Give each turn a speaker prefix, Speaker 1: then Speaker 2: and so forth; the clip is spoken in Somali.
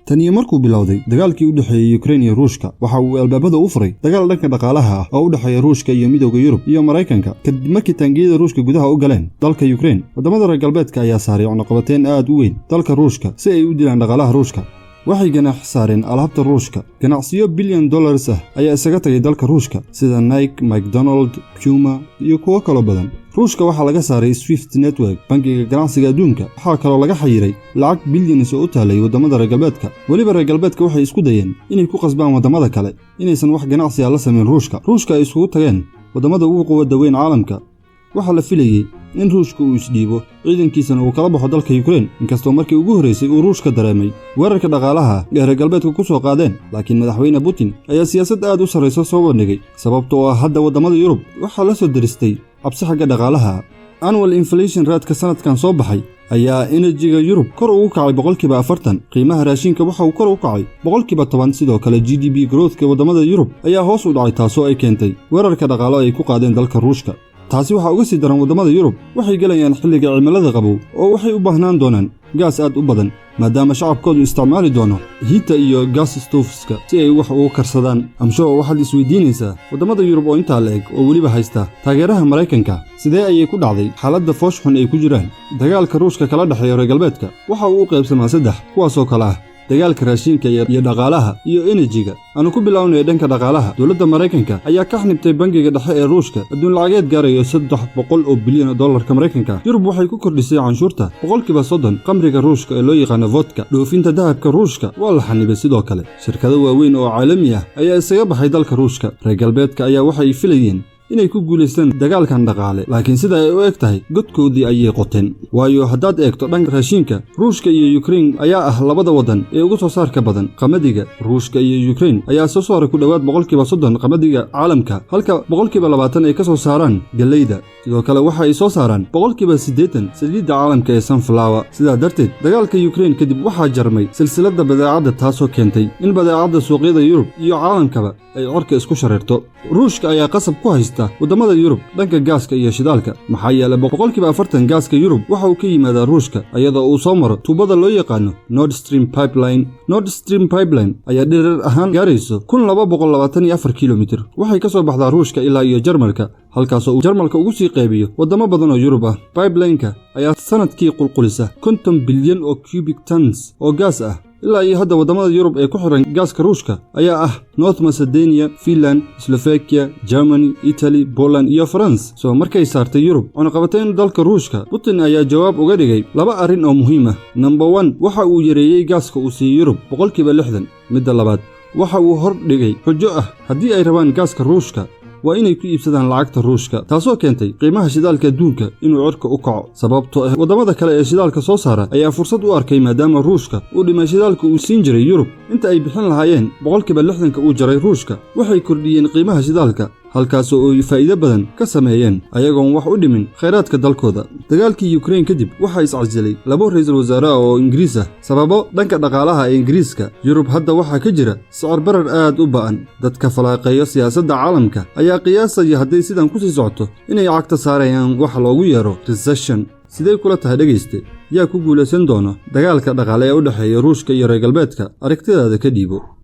Speaker 1: tani markuu bilowday dagaalkii u dhaxeeyay Ukraine iyo Ruushka waxa uu albaabada u furay dagaal dhanka dhaqaalaha ah oo u dhaxeeya Ruushka iyo midowga Yurub iyo Mareykanka kadib markii taangiyada Ruushka gudaha u galeen dalka Ukraine. Wadamada reer galbeedka ayaa saaray cunaqabateyn aad u weyn dalka Ruushka si ay u dilaan dhaqaalaha Ruushka. waxay ganax saareen alaabta Ruushka. Ganacsiyo billion dollars ah ayaa isaga tagay dalka Ruushka sida Nike, McDonald's, Puma iyo kuwo kale badan. Ruushka waxa laga saaray Swift Network, bangiga ganacsiga adduunka. Waxa kale laga xayiray lacag billions oo u taalay wadamada reer galbeedka. Waliba reer galbeedka waxay isku dayeen inay ku qasbaan wadamada kale inaysan wax ganacsi ah la sameyn Ruushka. Ruushka ay isugu tageen wadamada ugu quwadda weyn caalamka. waxa la filayay in Ruushka uu isdhiibo ciidankiisana uu kala baxo dalka Ukraine, inkastoo markii ugu horeysay uu Ruushka dareemay weerarka dhaqaalaha ee reer galbeedka ku soo qaadeen. Laakiin madaxweyne Putin ayaa siyaasad aad u sareysa soo bandhigay, sababtoo ah hadda wadamada Yurub waxa la soo diristay cabsi xagga dhaqaalaha. Annual inflation rate-ka sanadkan soo baxay ayaa energy-ga Yurub kor ugu kacay 40%. Qiimaha raashinka waxa uu kor u kacay 10%. Sidoo kale GDP growth-ka wadamada Yurub ayaa hoos u dhacay, taasoo ay keentay weerarka dhaqaale ay ku qaadeen dalka Ruushka. taasi waxa uga sii daran wadamada Yurub waxay galayaan xilliga cimilada qabow oo waxay u baahnaan doonaan gaas aad u badan, maadaama shacabkoodu isticmaali doono heater iyo gas stoveska si ay wax ugu karsadaan. Amsho waxaad isweydiinaysaa wadamada Yurub oo intaa la eg oo weliba haysta taageeraha Mareykanka sidee ayay ku dhacday xaaladda foosh xun ay ku jiraan. Dagaalka Ruushka kala dhaxeeya reer galbeedka waxa uu u qaybsamaa 3 kuwaasoo kale ah dagaalka raashinka iyo dhaqaalaha iyo energy-ga. Aanu ku bilownay dhanka dhaqaalaha. Dawladda Mareykanka ayaa ka xanibtay bangiga dhexe ee Ruushka adduun lacageed gaarayo $300 bilyan dollarka Mareykanka. Yurub waxay ku kordhisay canshuurta 30% qamriga Ruushka ee loo yaqaan vodka. Dhoofinta dahabka Ruushka waa la xanibay sidoo kale. Shirkado waaweyn oo caalami ah ayaa isaga baxay dalka Ruushka. Reer galbeedka ayaa waxay filayeen inay ku guuleystaan dagaalkan dhaqaale, laakiin sida ay u eg tahay godkoodii ayay qoteen. Waayo haddaad eegto dhanka raashinka, Ruushka iyo Ukraine ayaa ah labada wadan ee ugu soo saarka badan qamadiga. Ruushka iyo Ukraine ayaa soo saaray ku dhawaad 30% qamadiga caalamka, halka 20% ay ka soo saaraan galeyda. Sidoo kale waxa ay soo saaraan 80% saliidda caalamka ee sunflower. Sidaa darteed, dagaalka Ukraine kadib waxaa jarmay silsiladda badeecada, taasoo keentay in badeecada suuqyada Yurub iyo caalamkaba ay corka isku shareerto. Ruushka ayaa qasab ku haysta wadamada Yurub dhanka gaaska iyo shidaalka, maxaa yeelay 40% gaaska Yurub waxa uu ka yimaadaa Ruushka iyadoo uu soo maro tuubada loo yaqaan Nord Stream Pipeline. Nord Stream Pipeline ayaa dherer ahaan gaarayso 1224 kilomitir. Waxay ka soo baxdaa Ruushka ilaa iyo Jarmalka, halkaas oo uu Jarmalka ugu sii qaybiyo wadamo badan oo Yurub ah. Pipeline-ka ayaa sanadkii qulqulisa 50 bilyan oo cubic tons oo gaas ah. ilaa iyo hadda wadamada Yurub ee ku xiran gaaska Ruushka ayaa ah North Macedonia, Finland, Slovakia, Germany, Italy, Poland iyo France. soo markay saartay Yurub cunaqabateyn dalka Ruushka, Putin ayaa jawaab uga dhigay 2 arrin oo muhiim ah. Number 1, waxa uu yareeyay gaaska uu siiyay Yurub 60%. Midda labaad, waxa uu hor dhigay xujo ah haddii ay rabaan gaaska Ruushka waa inay ku iibsadaan lacagta Ruushka, taasoo keentay qiimaha shidaalka adduunka inuu corka u kaco. Sababtoo ah wadamada kale ee shidaalka soo saara ayaa fursad u arkay maadaama Ruushka uu dhimay shidaalka uu siin jiray Yurub inta ay bixin lahaayeen 60% uu jaray Ruushka. Waxay kordhiyeen qiimaha shidaalka halkaas oo ay faa'iido badan ka sameeyeen ayagoon wax u dhimin kheyraadka dalkooda. Dagaalkii Ukraine kadib waxa iscasilay 2 ra'iisul wasaare oo Ingiriis ah sababo dhanka dhaqaalaha ee Ingiriiska. Yurub hadda waxa ka jira sicir barar aad u ba'an. Dadka falaaqeeya siyaasadda caalamka ayaa qiyaasaya haddii sidan ku sii socoto inay cagta saarayaan wax loogu yeero recession. sidee kula tahay dhageyste? yaa ku guuleysan doona dagaalka dhaqaale ee u dhaxeeya Ruushka iyo reer galbeedka? Aragtidaada ka dhiibo.